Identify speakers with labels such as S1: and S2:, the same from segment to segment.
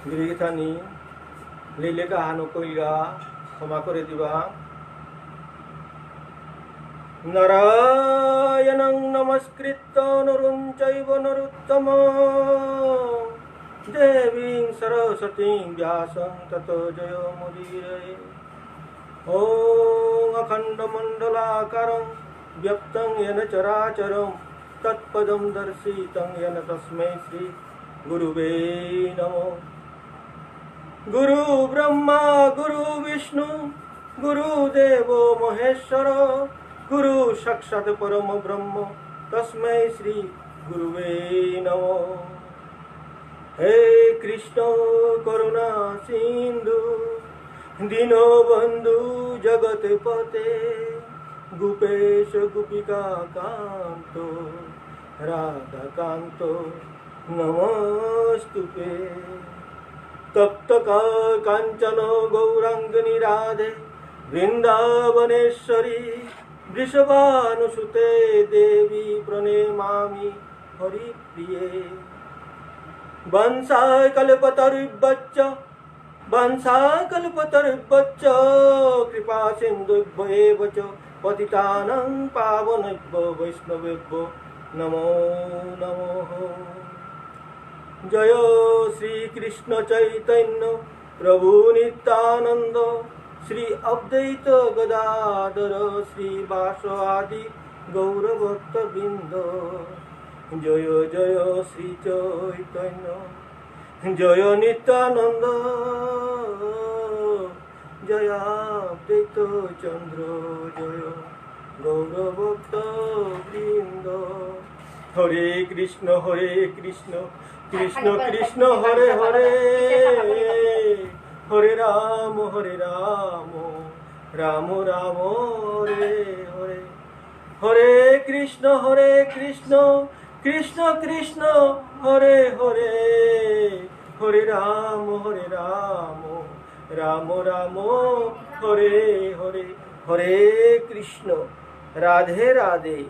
S1: গিরিগিথানি লিলে কাহানো কইরা ক্ষমা করে দিবা। নারায়ণং নমস্কৃত্য নরং চৈব নরোত্তমং দেবীং সরস্বতীং ব্যাসং ততো জয়মুদীরয়ে। ওম অখণ্ডমণ্ডলাকারং ব্যক্তং येन চরাচরং তৎপদং দর্শিতং येन তস্मै শ্রী গুরুবে নমঃ। গুরু ব্রহ্মা গুরু বিষ্ণু গুরুদেব মহেশ্বর গুরু সাক্ষাৎ পরম ব্রহ্ম তস্मै শ্রী গুরুবে নমঃ। হে কৃষ্ণ করুণা সিন্ধু দীনবন্ধু জগৎপতে গোপেশ গোপিকা কান্ত রাধাকান্ত নমস্তুতে। তপ্ত কাঞ্চন গৌরাঙ্গিনী রাধে বৃন্দাবনেশ্বরী বৃষভানুসুতে দেবী প্রণমামি হরিপ্রিয়ে। বংশায় কল্পতরুভ্যশ্চ কৃপা সিন্ধুভ্যেব চ পতিতানাং পাবনেভ্যো বৈষ্ণবেভ্যো নমো নমঃ। জয় শ্রীকৃষ্ণ চৈতন্য প্রভু নিত্যানন্দ শ্রী অদ্বৈত গদাধর শ্রীবাসাদি গৌরভক্তবৃন্দ। জয় জয় শ্রী চৈতন্য জয় নিত্যানন্দ জয় অদ্বৈত চন্দ্র জয় গৌরভক্তবৃন্দ। হরে কৃষ্ণ কৃষ্ণ কৃষ্ণ হরে হরে হরে রাম রাম রাম হরে হরে। হরে কৃষ্ণ কৃষ্ণ কৃষ্ণ হরে হরে হরে রাম রাম রাম হরে হরে। হরে কৃষ্ণ। রাধে রাধে।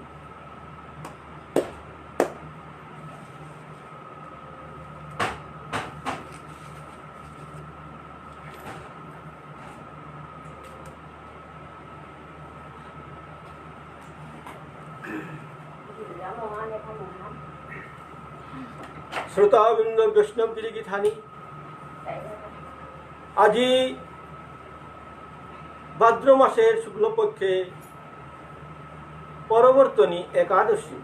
S1: শ্রোতাবৃন্দ বৈষ্ণব গিরিগিথানি, আজি ভাদ্র মাসের শুক্লপক্ষে পরবর্তনী একাদশী।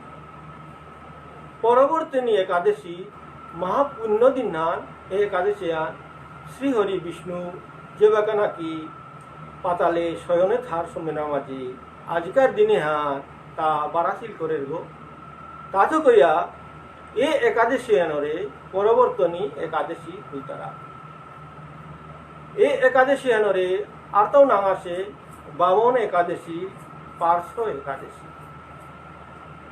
S1: পরবর্তনী একাদশী মহাপুণ্য দিনান এই একাদশী আন শ্রীহরি বিষ্ণু যেবাকা নাকি পাতালে শয়নে থার সমেনা মাঝে আজকার দিনে হান তা বারাশিল করে গো। তাতো কইয়া এ একাদশী আনরে পরবর্তনী একাদশী হইতারা। এই একাদশী আনরে আর্তও নাঙাসে বামন একাদশী পার্শ্ব একাদশী।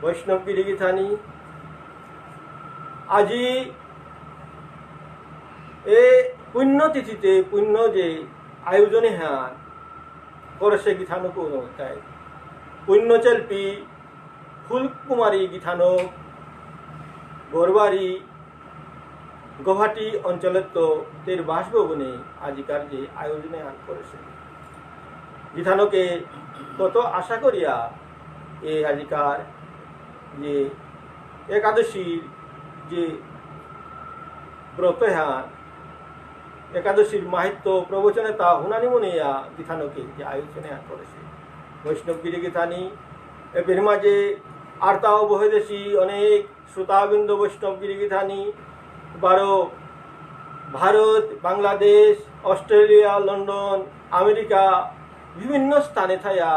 S1: বৈষ্ণব গিরিগিথানি আজি এ পুণ্যতিথিতে পুণ্য যে আয়োজনে হান করছে গিথানক অনুতায় পুণ্যচেল্পী ফুলকুমারী গিথানক বরবাড়ি গৌহাটি অঞ্চলের তো তের বাসভবনে আজিকার যে আয়োজনে আন করেছে গিথানকে কত আশা করিয়া এই আজিকার যে একাদশীর যে ব্রত হান একাদশীর মাহিত্য প্রবচনে তা হুনানি মনিয়া গিথানকে যে আয়োজনে আন করেছে। বৈষ্ণব গিরিগিথানি এর মাঝে আর তাও বহিদেশী অনেক শ্রোতাবৃন্দ বৈষ্ণব গিরিগিথানি Bharat Bangladesh Australia London America বিভিন্ন স্থানে থায়া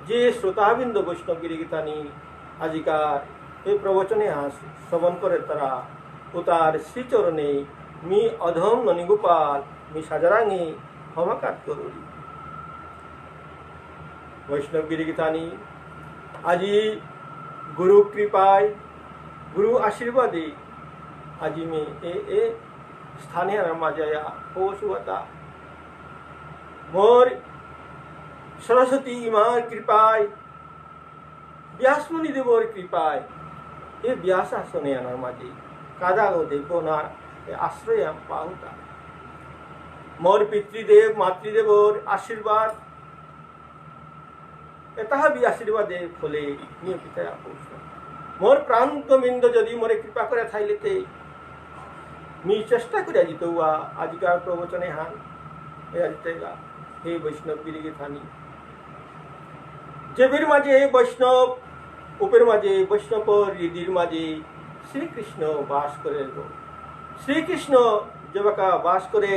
S1: যে শ্রোতাবৃন্দ বৈষ্ণব গিরিগিথানি আজিকার এই প্রবচনে শ্রবণ করে তারা ও তার শ্রীচরণে মি অধম ননীগোপাল মি সাজারাঙি ক্ষমাকাত করুন। বৈষ্ণব গিরিগিথানি আজি গুরু কৃপায় গুরু আশীর্বাদে আজি মে এ স্থানে মাজায়া পৌঁছুয়াতা মোর সরস্বতী মার কৃপায় ব্যাসমুনি দেবর কৃপায় এ ব্যাস আসনে আনার মাঝে কাদা ও দেবনার আশ্রয় পাহুতা মোর পিতৃদেব মাতৃদেবর আশীর্বাদ তাহা বি আশীর্বাদে ফলে নিয়ে পিতা মোর প্রান্তবিন্দ যদি মোরে কৃপা করে থাইলেতে মি চেষ্টা করে জিত আজিকার প্রবচনে হান জিতেগা হে বৈষ্ণব গিরিগে থানি যেবির মাঝে বৈষ্ণব উপের মাঝে বৈষ্ণব হৃদির মাঝে শ্রীকৃষ্ণ বাস করে শ্রীকৃষ্ণ যেবাকা বাস করে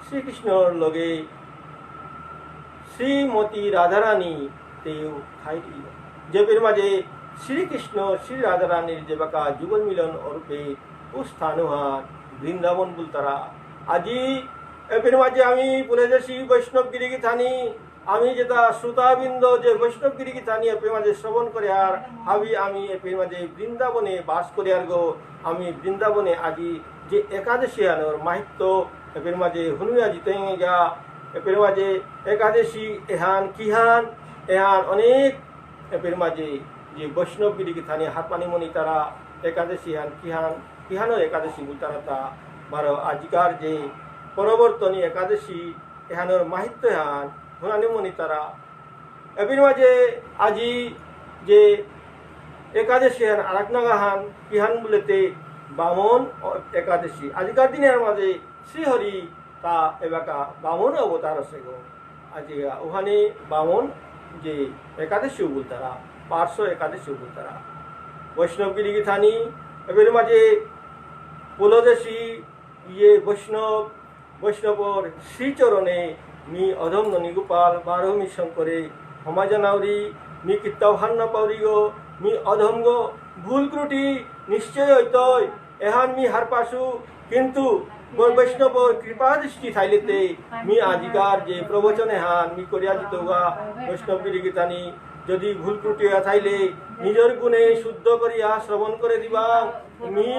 S1: শ্রীকৃষ্ণর লগে শ্রীমতী রাধারানী তেও ঠাইটি যেবির মাঝে শ্রীকৃষ্ণ শ্রী রাধারানীর যেবাকা যুগল মিলন অরূপে ও স্থান হার বৃন্দাবন বুলতারা আজি এর মাঝে আমি বলে যাচ্ছি বৈষ্ণব গিরিগি থানি আমি যেটা শ্রোতাবৃন্দ যে বৈষ্ণব গিরিগি থানি এর মাঝে শ্রবণ করে আর ভাবি আমি এর মাঝে বৃন্দাবনে বাস করে আর গো আমি বৃন্দাবনে আজি যে একাদশী আনোর মাহিত্য এর মাঝে হুনুয়া জিতে গা এর মাঝে একাদশী এহান কিহান এহান অনেক এর মাঝে যে বৈষ্ণব গিরিগি থানি হাতমানিমণি তারা একাদশী হান কিহানোর একাদশী তারা তা বারো আজিকার যে পরবর্তনী একাদশী এহানোর মাহিত্য হান হুনানিমণি তারা এর মাঝে আজি যে একাদশী হান আরাকনাগা হান কিহান বলেতে বামন একাদশী আজিকার দিনের মাঝে শ্রীহরি তা এবাকা বামন অবতার আছে গো আজি ওখানে বামন যে একাদশী বলতারা পার্শ্ব একাদশী বলতারা বৈষ্ণব গিরিগি থানি এর মাঝে পুলদেশী ইয়ে বৈষ্ণবর শ্রীচরণে মি অধম ননীগোপাল বারো মি শঙ্করে সমাজানাউরি মি কীর্তভান্ন পাউরি গো মি অধম গো ভুল ত্রুটি নিশ্চয় হইতই এহান মি হার পাশু কিন্তু বৈষ্ণবর কৃপা দৃষ্টি থাইলেতে মি আজিকার যে প্রবচনে হান মি করিয়া দিত গা বৈষ্ণব গিরিগি থানি যদি ভুল ত্রুটি থাইলে নিজের গুণে শুদ্ধ করিয়া শ্রবণ করে দিবা মি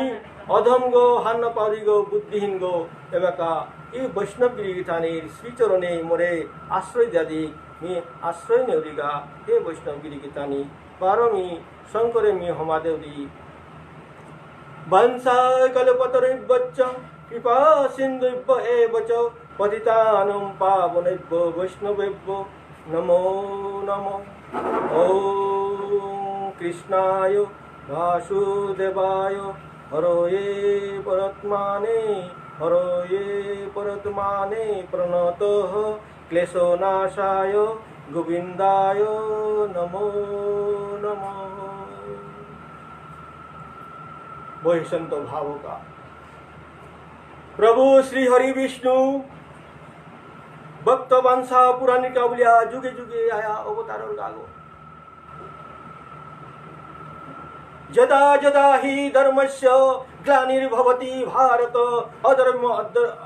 S1: অধম গো হান্ন পাউরি গো বুদ্ধিহীন গো এবাকা এই বৈষ্ণব গিরিগি থানির শ্রীচরণে মোরে আশ্রয় দাদি মি আশ্রয় নেউরিগা হে বৈষ্ণব গিরিগি থানি বারো মি শঙ্করে মি হমাদেউরি বংশা কল্পতরুভ্যশ্চ কৃপা সিন্ধুভ্য এব চ পতিতানাং পাবনেভ্যো বৈষ্ণবেভ্যো নমো নমো ওম কৃষ্ণায় বাসুদেবায় হরয়ে পরমাত্মানে প্রণতঃ ক্লেশনাশায় গোবিন্দায় নমো নমঃ। বৈষ্ণব ভাবকা প্রভু শ্রী হরি বিষ্ণু ভক্ত বংশা পুরাণিকা বলিয়া যুগে যুগে আয়া অবতারর গাগো যদা যদা হি ধর্মস্য গ্লানির্ভবতি ভারত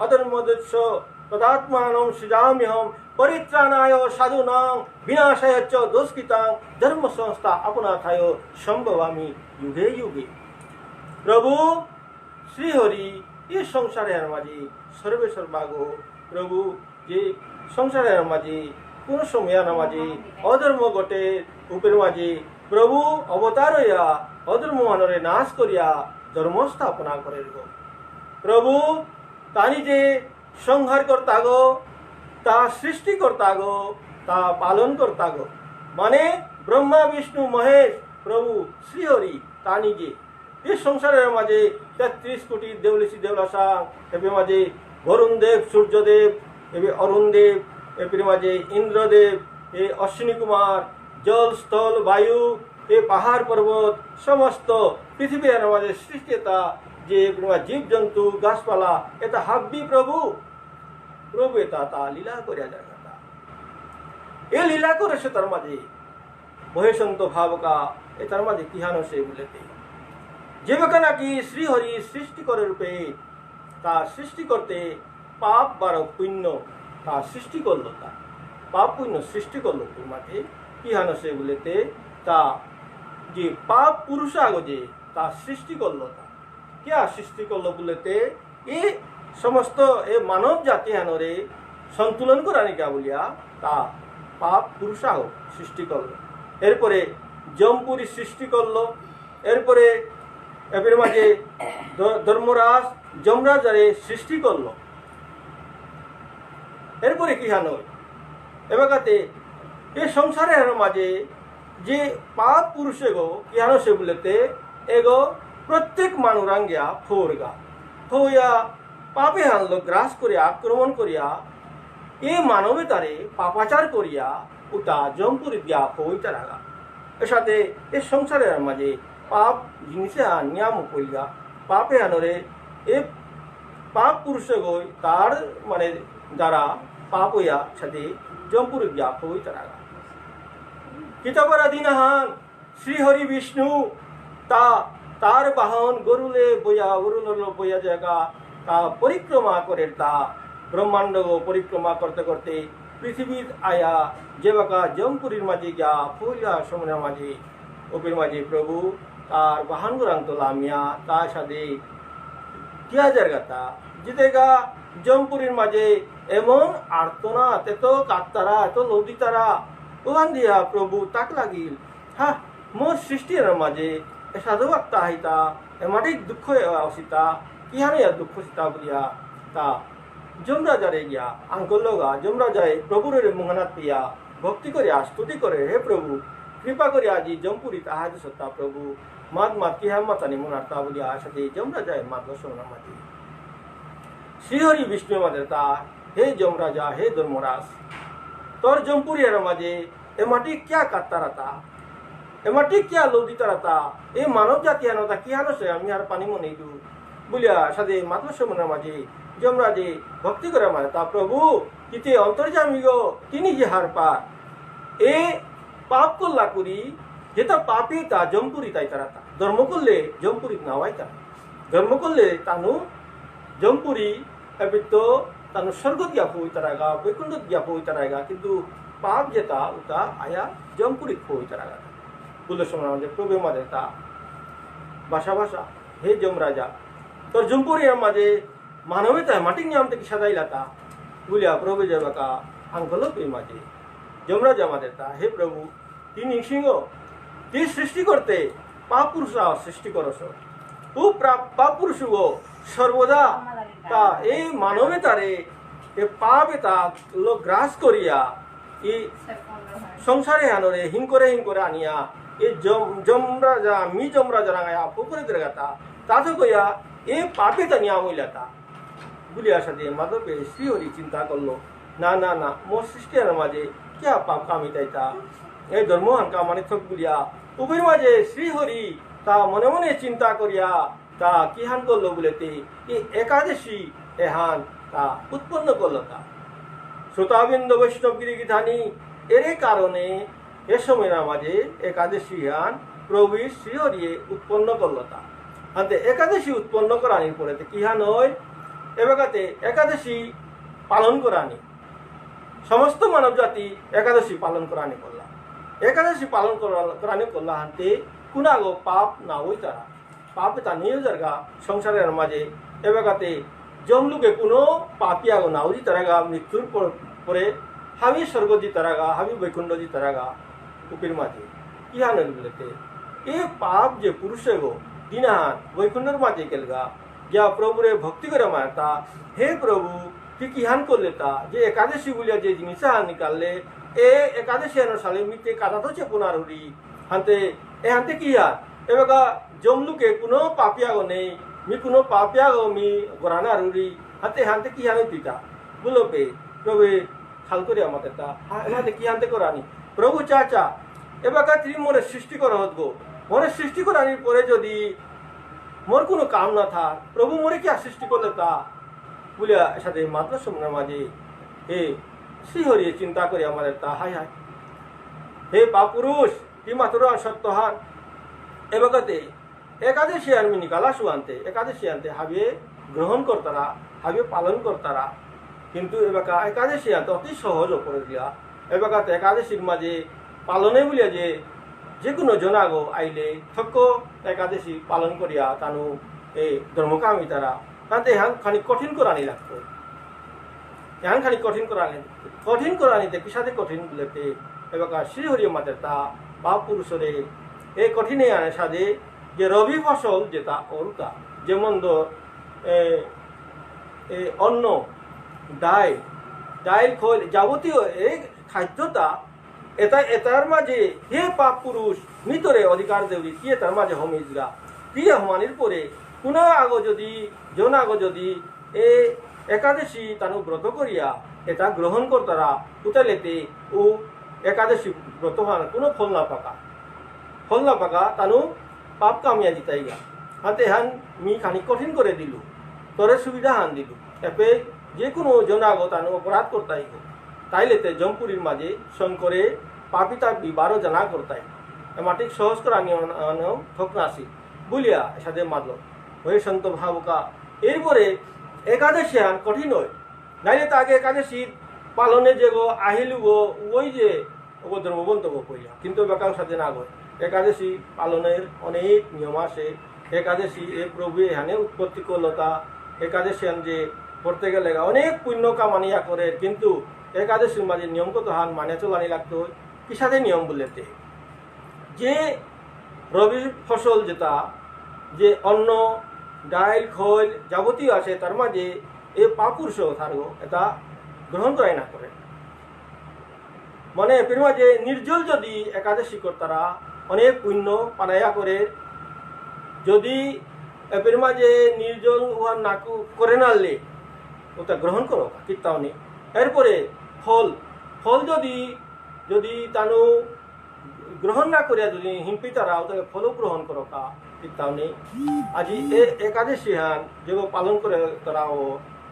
S1: অধর্মদস্য তদাত্মাनं সৃজাম্যহম পরিত্রাণায় সাধুনাং বিনাশায় চ দুষ্কৃতাং ধর্ম সংস্থা আপনাথায় সম্ভবামি যুগে যুগে। প্রভু শ্রীহরি এই সংসারের মাঝে সর্বেসর্বাগো প্রভু যে সংসারের মাঝে কোন সময়ের মাঝে অধর্ম ঘটে উপের মাঝে প্রভু অবতার হইয়া অধর্ম মানরে নাশ করিয়া ধর্ম স্থাপনা করে গো। প্রভু তানি যে সংহার কর্তা গো তা সৃষ্টি কর্তা গো তা পালন কর্তা গো মানে ব্রহ্মা বিষ্ণু মহেশ প্রভু শ্রীহরি তানি যে এই সংসারের মাঝে ৩৩ কোটি দেউলিশি দেউলাসা এর মাঝে বরুণ দেব সূর্যদেব এবে অরুণ দেব এর মাঝে ইন্দ্রদেব এ অশ্বিনী কুমার জল স্থল বায়ু এ পাহাড় পর্বত সমস্ত পৃথিবীর মাঝে সৃষ্টিতা যে জীব জন্তু গাছপালা এটা হাব্বি প্রভু প্রভু এটা তা লীলা করিয়া যায় না এ লীলা করেছে তার মাঝে বৈষ্ণব ভাবকা এ তার মাঝে কিহানো সে বলেতে যেবাকা নাকি শ্রীহরি সৃষ্টি করে রূপে তা সৃষ্টি করতে পাপ বার পুণ্য তা সৃষ্টি করলো তা পাপ পুণ্য সৃষ্টি করলো মাঠে কিহানো সে বলেতে তা যে পাপ পুরুষ আগ যে তা সৃষ্টি করলো তা কিয়া সৃষ্টি করলো বলেতে এ সমস্ত এ মানব জাতি হানরে সন্তুলন করানিকা বলিয়া তা পাপ পুরুষ আগ সৃষ্টি করলো এরপরে যমপুরী সৃষ্টি করলো এরপরে এর মাঝে ধর্মরাজ যমরাজারে সৃষ্টি করলো। এরপরে কি হানো এবাকাতে এ সংসারের মাঝে যে পাপ পুরুষে গো কি হানো সে বলেতে এগো প্রত্যেক মানুরাঙ্গিয়া ফোরগা ফোয়া পাপে হানলো গ্রাস করিয়া আক্রমণ করিয়া এ মানবে তারে পাপাচার করিয়া উতা জমপুরি দিয়া হইতে লাগা। এর সাথে এ সংসারের মাঝে পাপ জিনিসে নিয়াম করিয়া পাপে আনরে এ পাপ পুরুষে গই তার মানে দ্বারা পাপ হইয়া সাথে জমপুরি দিয়া হইতে লাগা। কিতাবরা দিনাহান শ্রীহরি বিষ্ণু তার বাহন গরুলে বইয়া জায়গা তা পরিক্রমা করে তা ব্রহ্মাণ্ড পরিক্রমা করতে করতে পৃথিবীর আয়া যেবাকা জমপুরীর মাঝে গিয়া ফুলিয়া সমনের মাঝে ওপের মাঝে প্রভু তার বাহন গুরান্ত লামিয়া তার সাথে কিয়া জায়গাটা যেতেগা জমপুরীর মাঝে এমন আর্তনা এত কাকতারা এত লৌদিতারা ওখান দিয়া প্রভু তাক লাগিল হ্যাঁ মোর সৃষ্টির মাঝে সাধু বাক্তা হাইতা এমাটিক দুঃখ অসিতা কিহানে দুঃখ সীতা বলিয়া তা যমরাজারে গিয়া আঙ্কল্লগা যমরাজায় প্রভুরের মুহানাত পিয়া ভক্তি করিয়া স্তুতি করে হে প্রভু কৃপা করিয়া আজি জমপুরি তাহাজ সত্তা প্রভু মাত কিহা মাতানি মুনার্তা বলিয়া সাথে যমরাজায় মাত দর্শনা মাতি শ্রীহরি বিষ্ণু মাদের তা হে যমরাজা হে ধর্মরাজ তোর জমপুরিয়ার মাঝে এ মাটি ক্যা কাত্তারাতা এ মাটি ক্যা লৌদিতারাতা এ মানব জাতি আনতা কি হানো সে আমি আর পানি মনে দু বলিয়া সাথে মাত্র সমনের মাঝে যমরাজে ভক্তি করে মানে তা প্রভু কিতে অন্তর্যামী গো তিনি যে হার পার এ পাপ করলা করি যেটা পাপি তা জমপুরি তাই তারা তা ধর্ম করলে জমপুরি নাওয়াই তা ধর্ম করলে তানু জমপুরি তো তানু স্বর্গ দিয়া হই তারাগা বৈকুণ্ঠ দিয়া হই তারাগা কিন্তু পাপ যেটা ওটা আয়া জমপুরি হই তারাগা বলে সময় আমাদের প্রভু মাঝে তা ভাষা হে যমরাজা তোর জমপুরির মাঝে মানবিতা মাটি নিয়ম থেকে সাদাইলা তা বলিয়া প্রভু যাবাকা আঙ্কলপের মাঝে যমরাজা আমাদের তা হে প্রভু তিনি সিংহ ती सृष्टी करते पापुरुष सृष्टी करस तू पाप पुरुष गो सर्वदा ता ए मानवे तारे ए पापे ता लो ग्रास करिया इ संसारे हानरे हिंकरे आनिया ए जमराजा मी जमराजा रांगाया पुकुरे दरगाता तातो कया ए पापे ता निया हইলাতা बुलिया साथे माधवे श्रीहरि चिंता करलो ना ना ना मोर सृष्टिर माझे क्या पाप कामिताइता এই ধর্ম হানকা মানে থক বলিয়া উভয়ের মাঝে শ্রীহরি তা মনে মনে চিন্তা করিয়া তা কি হান করলো বলেতে এই একাদশী এহান তা উৎপন্ন করলো তা শ্রোতাবৃন্দ বৈষ্ণবগিরি গীতানি এর কারণে এ সময়ের মাঝে একাদশী হান প্রভু শ্রীহরি উৎপন্ন করলো তা আনতে একাদশী উৎপন্ন করানির পরে কি হান হয় এবাকাতে একাদশী পালন করানি সমস্ত মানব জাতি একাদশী পালন করানি করলা एकादशी पालन कराने करला हानते कुनागो पाप ना होई तारा पाप ता नियो जरगा संसारेर माझे एबागाते जमलुके कुनो पापियागो ना होई तारागा मृत्युर परे हाबी स्वर्ग दी तारागा हाबी वैकुंठ दी तारागा उपिर माझे कि हानल बोलते ए पाप जे पुरुषे गो दिनाहान वैकुंठर माझे केलगा ज्या प्रभुरे भक्ति करे मारता हे प्रभु कि हान करले ता जे एकादशी बोलिया जे जिनिस हान निकालले ए एकादशी अनुसारे मिते कादा तो पुनारुरी हानते ए हानते किया एबागा जमलुके कुनो पापियागो नहीं मी कुनो पापियागो मी गोराना रुरी हानते हानते किया नहीं पिता बोलो पे प्रभु खाल करे আমাদের তা হাতে কি হানতে করানি প্রভু চাচা এবাকা তুমি মোরে সৃষ্টি করো হতগো মোরে সৃষ্টি করানির পরে যদি মোর কোনো কাম না থা প্রভু মোরে কি সৃষ্টি করলে তা বলিয়া সাথে মাত্র সমনের মাঝে এ শ্রীহরি চিন্তা করে আমাদের তা হাই হাই হে পাপুরুষ কি মাত্র সত্যহান এবাকাতে একাদশী আমি নিকালা শুয়ান্তে একাদশী আনতে হাবে গ্রহণ করতারা হাবে পালন করতারা কিন্তু এবাকা একাদশী আনতে অতি সহজ করে দিয়া এবাকাতে একাদশীর মাঝে পালনে বলিয়া যে কোনো জনাগো আইলে থক্ক একাদশী পালন করিয়া তানু এই ধর্মকামী তারা তাতে হ্যাঁ খানিক কঠিন করানি লাগতো यहाँ खाली कठिन करानी किसाते कठिन बोलते एबाका श्रीहरि मातेर ता पाप पुरुषरे ए कठिने आने सादे जे रवि फसल जेता औरुता जेमन दो অন্ন ডাইল খৈল যাবতীয় এই খাদ্যটা এটার মাঝে হে পাপ পুরুষ মিতরে অধিকার দেবী কি তার মাঝে হমিজগা কি হমানির পরে কোন আগ যদি এই একাদশী তানু ব্রত করিয়া এটা গ্রহণ করতারা উতালেতে ও একাদশী ব্রত হান কোনো ফল না পাকা তানু পাপ কামিয়া জিতাইগা হাতে হান মি খানি কঠিন করে দিল তোরে সুবিধা হান দিল এপে যে কোনো জনাগ তানু অপরাধ করতাই তাইলেতে জমপুরীর মাঝে শঙ্করে পাপিতা বিবারও জানা করতাই মাটিক সহজ করা নিয়ম ঠকনাসি বলিয়া সাথে মাতল হয়ে সন্ত ভাবুকা এরপরে একাদশী আন কঠিন হয় নাইলে তো আগে একাদশী পালনে যে গো আহিলু গো ওই যে ধর্মবন্ত গো কইলা কিন্তু বেকার সাথে না গয় একাদশী পালনের অনেক নিয়ম আছে একাদশী এ প্রভু এখানে উৎপত্তি করলতা একাদশী আন যে করতে গেলে অনেক পুণ্য কামানিয়া করে কিন্তু একাদশীর মাঝে নিয়ম কত হান মানে চলানি লাগতো কি সাথে নিয়ম বলতে যে রবি ফসল যেটা যে অন্ন ডাইল খৈল যাবতীয় আছে তার মাঝে এই পাপুরুষ থাকবো এটা গ্রহণ করাই না করে মানে এর মাঝে নির্জল যদি একাদশী কর্তারা অনেক পুণ্য পানায়া করে যদি এর মাঝে নির্জল উহার নাকু করে নালে ওটা গ্রহণ করো কিতাও নেই এরপরে ফল যদি তানু গ্রহণ না করিয়া যদি হিমপিতারা ওটাকে ফলও গ্রহণ করো কিতাও নেই আজি একাদশী হান যেগুলো পালন করে তারা ও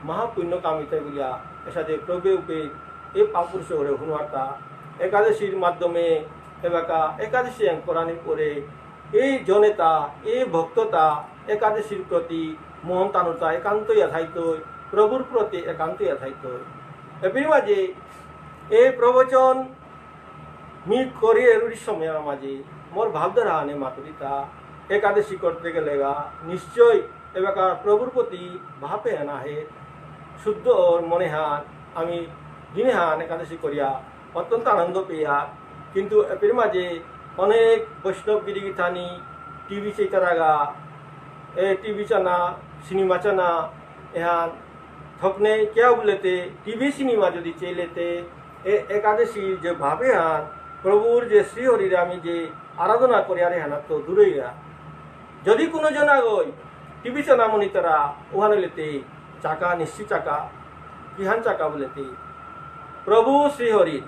S1: মহাপুণ্য কামিতে বলিয়া এর সাথে প্রবে উপে এই পাপুরুষ করে হুনুয়াটা একাদশীর মাধ্যমে এবাকা একাদশী করানির পরে এই জনেতা এই ভক্ততা একাদশীর প্রতি মোহন তানুতা একান্তই থাইত প্রভুর প্রতি একান্তই থাইত এর মাঝে এই প্রবচন মি করি এরুড়ির সময় মাঝে মোর ভাবধারা আনে মাতুরিতা একাদশী করতে গেলে নিশ্চয় এবাকা প্রভুর প্রতি ভাপে আনা হে শুদ্ধ মনে হান আমি দিনে হান একাদশী করিয়া অত্যন্ত আনন্দ পেয়া কিন্তু এর মাঝে অনেক বৈষ্ণব গিরিগিথানি টিভি চেতারাগা টিভি চানা সিনেমা চানা এহান थकने क्या बोलेते टीवी सिनेमा যদি চেলেতে একাদশী যে ভাবে হান প্রভুর যে শ্রী হরির আমি যে আরাধনা করি আরে হানা তো দূরেই যদি কোনো জনা গই টিভি চানা মনিতরা ওখানে লেতে চাকা নিশ্চিত চাকা কিহান চাকা বলেতে প্রভু শ্রী হরির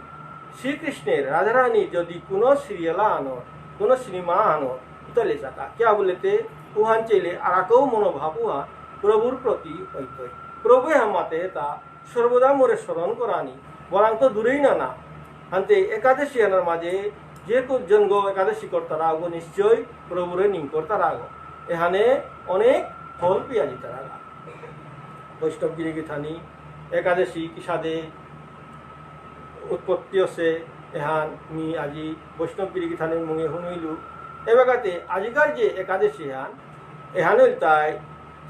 S1: শ্রীকৃষ্ণের রাধারানী যদি কোনো সিরিয়ালা আনো কোনো সিনেমা আনো তাহলে চাকা क्या बोलेते उहान चले आराको मनोभाव उहा प्रभुर प्रति हईत प्रभु हामाते ता सर्वदा मोरे स्मरण करानी बरां तो दूरेई ना हानते एकादशी आनार माझे जे जन गो एकादशी करतारा गो निश्चय प्रभुरे निम करतारा गो एहाने अनेक फल पेया जेतारा वैष्णव गिरिगिथानी एकादशी किसादे उत्पत्ति আছে এহান মি আজি বৈষ্ণব गिरिगिथानी मुंगे हुनुइलु एबागाते आजिकार जे एकादशी हान एहान ताई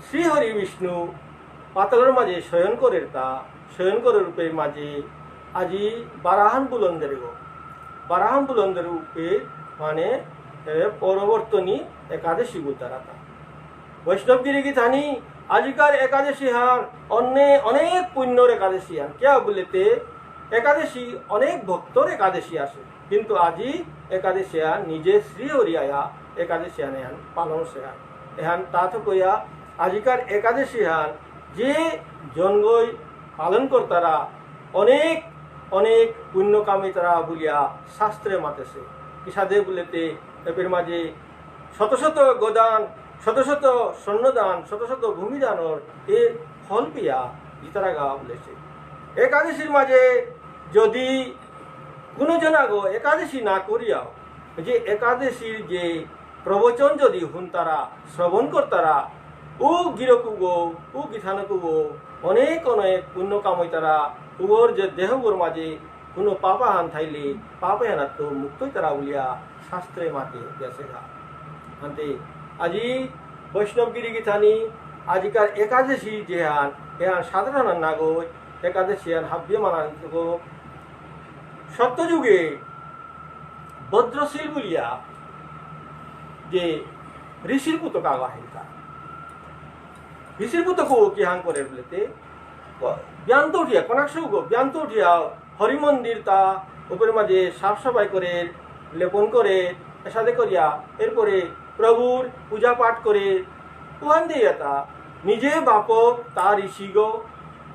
S1: श्री हरि विष्णु पातालर माझे शयन करे रूपेर माझे আজি বারাহান বুলন্দের রূপে মানে পরবর্তনী একাদশী গুতারাতা বৈষ্ণব गिरिगिथानी आजिकार एकादशी हान अनेक पुण्यर एकादशी हान क्या बोलेते एकादशी अनेक भक्तर एकादशी आसे किन्तु আজি एकादशी हान निजे श्री हरिया एकादशी हान पालन से एहान ताथ कइया आजिकार एकादशी हान जे जनगई पालन करतारा अनेक अनेक पुण्य कामितारा बोलिया शास्त्रे मातेছে किसादे बोलेते एपेर माझे शत शत गोदान शत शत स्वर्णदान शत शत भूमिदानर ए फल पिया जितारा गा बोलेছে एकादशीर माझे যদি কোনো জনাগো একাদশী না করিয়াও যে একাদশীর যে প্রবচন যদি হুনতারা শ্রবণ করতারা ও গিরকুগো ও গিথানকুগো অনেক অনেক পুণ্য কামইতারা উগর যে দেহগর মাঝে কোনো পাপা হান থাইলে পাপে হানা তো মুক্তই তারা বলিয়া শাস্ত্রে মাতে গেছে হানতে আজি বৈষ্ণব गिरिगिथानी আজিকার একাদশী যে হান এহান সাধারণ নাগো एकादशी हान हाब्य मानानिगो सत्ययुगे भद्रशील बोलिया जे ऋषिर पुतक आगा हेता হিসিরপুতকো কি হাং করে বলেতে ব্যান্ত উঠিয়া কনাকশো ব্যান্ত উঠিয়া হরি মন্দির তা উপরের মাঝে সাফ সাফাই করে লেপন করে সাথে করিয়া এরপরে প্রভুর পূজা পাঠ করে ওখান দিয়ে তা নিজে বাপক তা ঋষিগো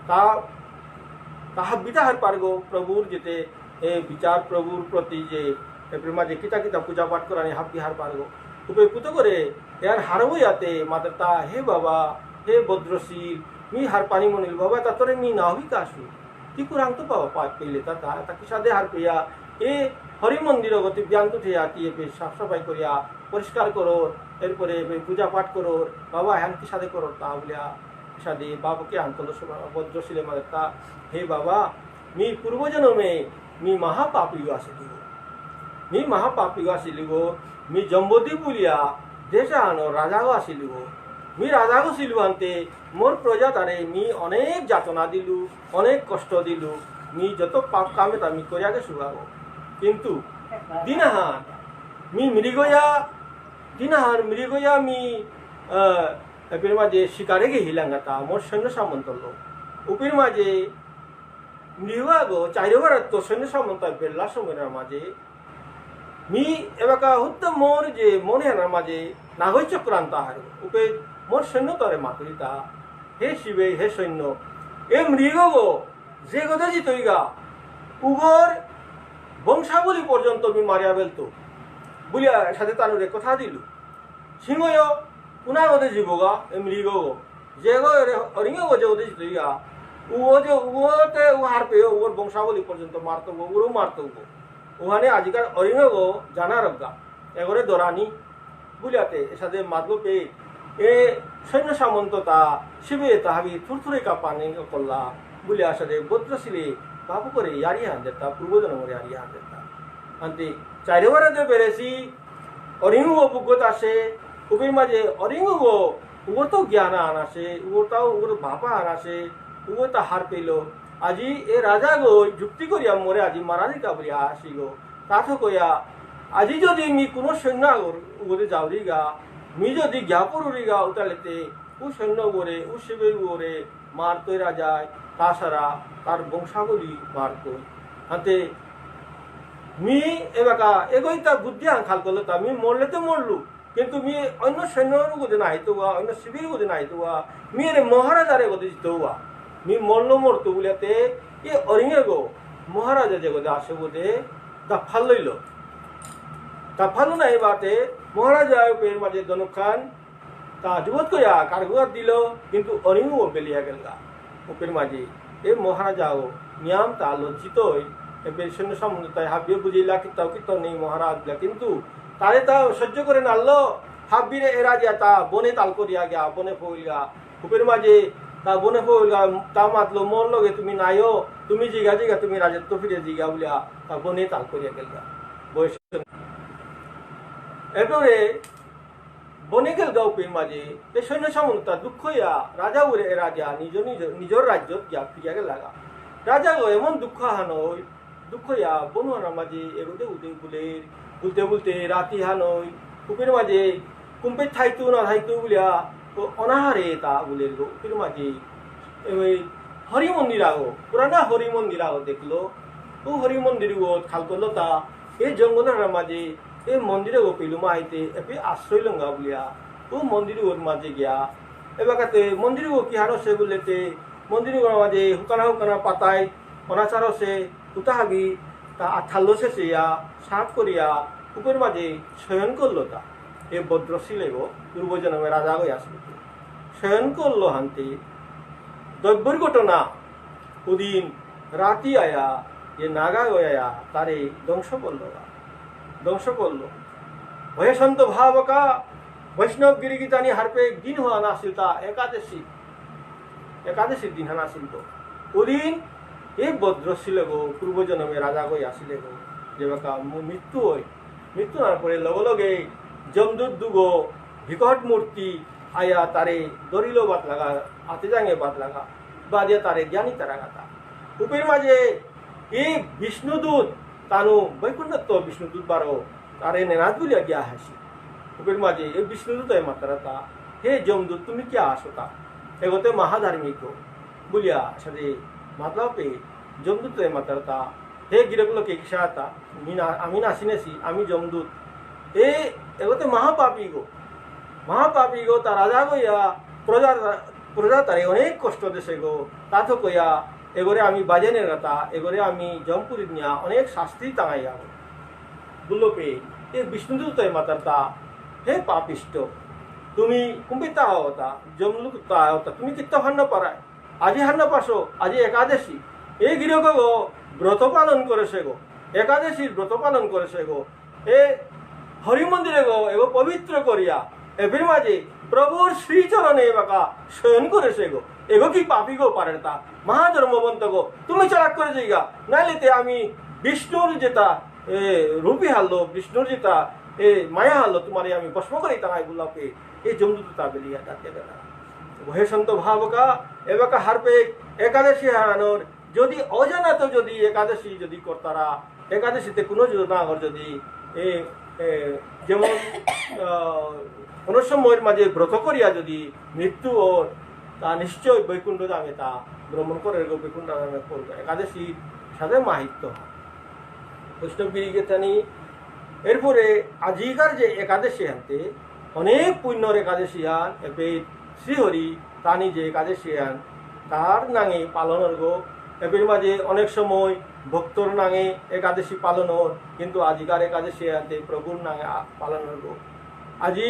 S1: তা তাহা বিতাহার পারগো প্রভুর যেতে এ বিচার প্রভুর প্রতি যে এরপরে মাঝে কিতা কিতা পূজা পাঠ করানি হাফ বিহার পারগো উপরে পুতো করে यार हारवो याते मात्रता हे बाबा हे भद्रशील मी हार पाणी म्हणेल बाबा ता तोरे मी नावी काशू ती कुरांग तो पावा पाठ पेले ता ताकी सादे हार पेया ए हरि मंदिर गति ब्यांत उठिया ती पे साफ सफाई करिया परिष्कार करो एरपरे पूजा पाठ करो बाबा ह্যান কি সাদে করো তা বলিয়া সাদে বাবাকে আন্তল ভদ্রশীলে মাত্রা हे बाबा मी पूर्वजन्मे मी महापापी आशिलिगो मी महापापी आशिलिगो मी जम्बोदी बुलिया देशा आनो राजागो आशिलिगो मी राजागो सिलवान्ते मोर प्रजा तारे मी अनेक जातना दिलु अनेक कष्ट दिलु मी जत पाप कामे ता मी करियागे सुगागो किन्तु दिनाहान मी मृगया मी एपेर माजे शिकारेगे हिलांगाता मोर सैन्य सामंतलो उपेर माजे मृगागो चाइरोगारत्व सैन्य सामंत बेल्ला समयेर माजे मी एबाका हुत्त मोर जे मनेर माजे नागय चक्रांत आहार उपे मोर सैन्य तरे मातुरिता हे शिवे हे सैन्य ए मृगगो जे गदा जितइगा उगोर বংশাবলী পর্যন্ত আমি মারিয়া বেলতো বলিয়া সাথে তানুরে কথা দিলু সিংহয় পুনা ওদে জীবগা মৃগো যে গো অরিঙ্গ যে ওদে জিতইগা ও যে ওতে ও হার পেয়ে ওর বংশাবলী পর্যন্ত মারতো ওরও মারতো ওখানে আজিকার অরিঙ্গ জানা রগা এগরে দরানি বুলিয়াতে সাথে মাতলো পেয়ে এ সৈন্য সামন্ততা শিবে তাহাবি থুরথুরে কাঁপানি করলা বুলিয়া সাথে ভদ্রশীলে बापू करे यारी हान देता पूर्वजन मोरे यारी हान देता अंते चारेवार दे बेरेसी अरिंगु गो बुगत आसे उबे माजे अरिंगु गो उगो तो ज्ञान आनासे उगो ता उगो बापा आनासे उगो ता हार पेलो आजी ए राजा गो जुक्ति करिया मोरे आजी मारानी का बलिया आसी गो ताथो कोया आजी जदि मी कोनो सैन्य उगोते जावरिगा मी जदि ज्ञापुरिगा उतालेते उ सैन्य गोरे उ शिवे गोरे मारतोय राजा ताछाड़ा तार बंशावली मारतो अंते मी एबाका एगोइता बुद्धि आंखाल करलो ता मी मरले तो मरलु किंतु मी अन्य सैन्यर गोदे नाइतो हुआ अन्य शिविर गोदे नाइतो हुआ मी रे महाराजारे गोदे जितो हुआ मी मरलो मरतो बुलाते ये अरिंगे गो महाराजा जे गोदे आसे गोदे ता फाल लइलो ता फालु नाइ बाते महाराजा पेर माजे दनुखान ता जुबत कोया कारगुआ दिलो किंतु अरिंगो बेलिया गेलगा उपेर माजे ए महाराजाओ नियम ता लज्जित एबे सैन्य सामंतताय हाबिए बुझिला किताव नहीं महाराज किंतु तारे ता सह्य करे नाल्लो हाबिरे ए राजा ता बने ताल करिया गया बने फइलगा उपेर माजे ता बने फइलगा ता मातलो मोर लगे तुमी नायो तुमी जिगा जिगा तुमी राजत्व फिरे जिगा बुलिया ता बने ताल करिया गेलगा बयस एबरे बने गेल गाँव पे माजे ए सैन्य सामंता दुखया राजा उरे राजा निजर राज्य गया फिरिया गे लगा राजा गो एमन दुख हानय दुखया बनुआर माजे एगोदे उदे बुलते बुलते राति हानय उपेर माजे कुम्पे थाइतु ना थाइतु बुलिया अनाहारे ता बुले गो उपेर माजे हरि मंदिर आगो पुराना हरि मंदिर आगो देखलो ओ हरि मंदिर गो खाल करलो ता ए जंगल माजे ए मंदिर गो पेलुमा आईते एपे आश्रय लंगा बुलिया ओ मंदिर गोर माजे गया एबाकाते मंदिर गो की हारो से बुलेते मंदिर गो माजे हुकाना पाताय अनाचारो से उताहाबी ता आथालो से या साफ करिया उपर माजे शयन करलो ता ए भद्रशीले गो पूर्वजन्मे राजा गो आसलो शयन करलो हानते दैब्यर घटना ओदिन राति आया ये नागा गया तारे ध्वंस करलो भयसंत भावका वैष्णव गिरिगीतानी हारपे दिन हुआ नासिलता एकादशी दिन नासिल तो ओदिन ये भद्रशीले गो पूर्वजन्मे राजा गो आसिले गो जेबाका मृत्यु हय मृत्यु होवार परे लगे लगे जमदूत दुगो विकट मूर्ति आया तारे दरिलो बात लगा आते जांगे बात लगा बादिया तारे ज्ञानी तारा गाता उपेर माजे ये विष्णुदूत तानु वैकुंठत्व विष्णुदूत बारो तारे नेनाथ बुलिया गया हासी उपेर माजे ये विष्णुदूत है मातरता हे जमदूत तुम्हें क्या आसोता এগোতে মহাধার্মিক বুলিয়া সাথে মাতলা পে জমদূত মাতারতা হে গিরগুলো কে কিসাতা আমি না চিনেছি আমি জমদূত এগোতে মহাপাপী গো তা রাজা গইয়া প্রজা তারে অনেক কষ্ট দেশে গো তা তো কইয়া এগোরে আমি বাজেনের কথা এগোরে আমি জমপুরি নিয়া অনেক শাস্তি টাঙাইয়া বললো পে এ বিষ্ণুদূত মাতারতা হে পাপিষ্ট তুমি কুম্পিতা হতা জমলুকতা হতা তুমি কিত্তা হান্ন পারায় আজি হান্ন পাশো আজি একাদশী এই গিরক গো ব্রত পালন করেছে গো একাদশীর ব্রত পালন করেছে গো এ হরি মন্দিরে গো এগো পবিত্র করিয়া এর মাঝে প্রভুর শ্রীচরণে বাকা শয়ন করেছে গো এগো কি পাপি গো পারে তা মহাধর্মবন্ত গো তুমি চালাক করে যাইগা নাইলেতে আমি বিষ্ণুর যেটা রূপী হারলো বিষ্ণুর যেটা মায়া হারলো তোমার আমি ভস্ম করি তাই গুলাকে এই জমদূতা বেলিয়া ডাকে বেলা হে সন্ত ভাবকা এবাকা হারপে একাদশী হারানোর যদি অজানাত যদি একাদশী যদি কর্তারা একাদশীতে কোনো যোজনাগর যদি যেমন কোন সময়ের মাঝে ব্রত করিয়া যদি মৃত্যু ওর তা নিশ্চয় বৈকুণ্ঠ দামে তা ভ্রমণ করে বৈকুণ্ঠ দামে করবে একাদশী সাথে মাহিত্য বৈষ্ণবগিরিকে টানি এরপরে আজিকার যে একাদশী আনতে অনেক পুণ্যর একাদশী আন এবে শ্রীহরি তানি যে একাদশী আন তার নাঙে পালনের গো এর মাঝে অনেক সময় ভক্তর নাঙে একাদশী পালনের কিন্তু আজিকার একাদশী আনতে প্রভুর নাঙে পালনের গো আজি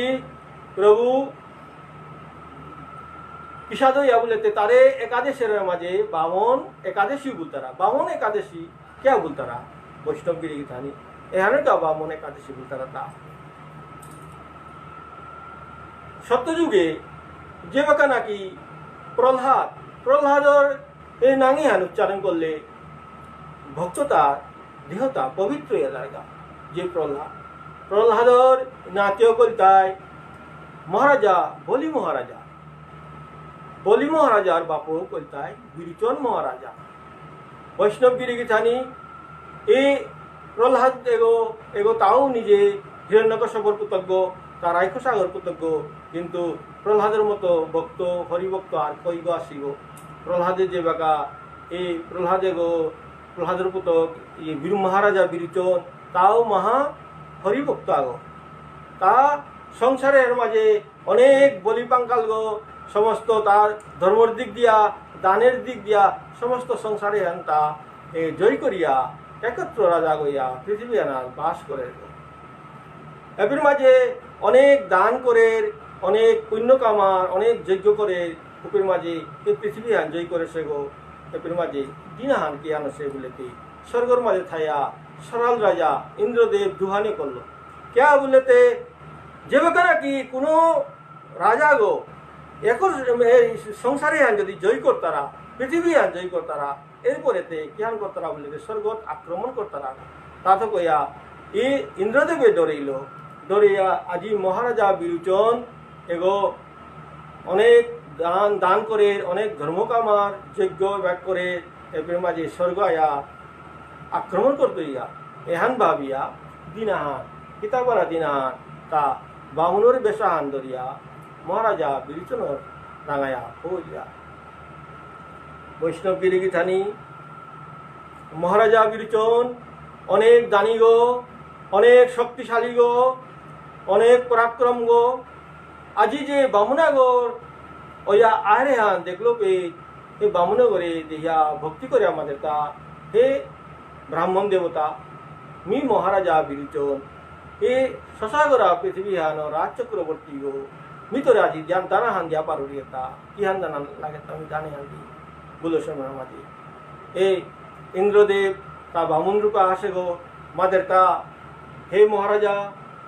S1: প্রভু কিসাদ ইয়া বলতে তারে একাদশের মাঝে বামন একাদশী বলতারা বামন একাদশী क्या বলতারা বৈষ্ণবগিরি থানি এখানে তো বামন একাদশী বলতারা তা সত্যযুগে যে বাকা নাকি প্রহ্লাদর এই নাঙি হান উচ্চারণ করলে ভক্ততা দেহতা পবিত্র হয়ে জায়গা যে প্রহ্লাদর নাতিও কলতায় মহারাজা বলি মহারাজার বাপু কলতায় বিরিচন মহারাজা বৈষ্ণবগিরি থানি এই প্রহ্লাদ এগো তাও নিজে হিরণ্যকশ্যপর কৃতজ্ঞ তার রাক্ষসাগর কৃতজ্ঞ কিন্তু প্রহ্লাদের মতো ভক্ত হরিভক্ত আর কইগ আসিব প্রহ্লাদের যে বাকা এই প্রহ্লাদের পুতক বীর মহারাজা বিরিচন তাও মহা হরিভক্ত আগো তা সংসারের মাঝে অনেক বলি পাঙ্কাল গো সমস্ত তার ধর্মের দিক দিয়া দানের দিক দিয়া সমস্ত সংসারে তা জয় করিয়া একত্র রাজা গইয়া পৃথিবী আনার বাস করে এর মাঝে অনেক দান করে অনেক পুণ্য কামার অনেক যজ্ঞ করে উপের মাঝে এই পৃথিবী হান জয় করেছে গো এর মাঝে দিনাহান কি আনছে বলেতে স্বর্গর মাঝে থাইয়া সরাল রাজা ইন্দ্রদেব দুহানি করলো কে বলেতে যে বেকারা কি কোনো রাজা গো এক সংসারে হান যদি জয় করতারা পৃথিবী হান জয় করতারা এরপরেতে কিহান করতারা বলে স্বর্গত আক্রমণ করতারা তা তো কইয়া এই ইন্দ্রদেবে ডরাইয়া আজি মহারাজা বিরোচন এগো অনেক দান করে অনেক ধর্মকামার যজ্ঞ ব্যাগ করে এর মাঝে স্বর্গ আয়া আক্রমণ করতে ইয়া এহান ভাবিয়া দিনাহান কিতাবরা দিনাহান তা বামুনের বেশাহান ধরিয়া মহারাজা বিরোচনের রাঙায়া হইয়া বৈষ্ণবগিরি থানি মহারাজা বিরোচন অনেক দানি গো অনেক শক্তিশালী গো অনেক পরাক্রম গো আজি যে বামুনাগর ওয়া আরে হান দেখলো পে এই বামুনগরে দেহিয়া ভক্তি করে আমাদের তা হে ব্রাহ্মণ দেবতা মি মহারাজা বিরোচন এ শশাগরা পৃথিবী হান রাজ চক্রবর্তী গো মি তো রাজি জ্ঞান দানা হান দিয়া পারিতা কি হান দানা লাগে আমি জানি হান দি বলো সময় মাঝে এই ইন্দ্রদেব তা বামুন রূপা আসে গো মাদের তা হে মহারাজা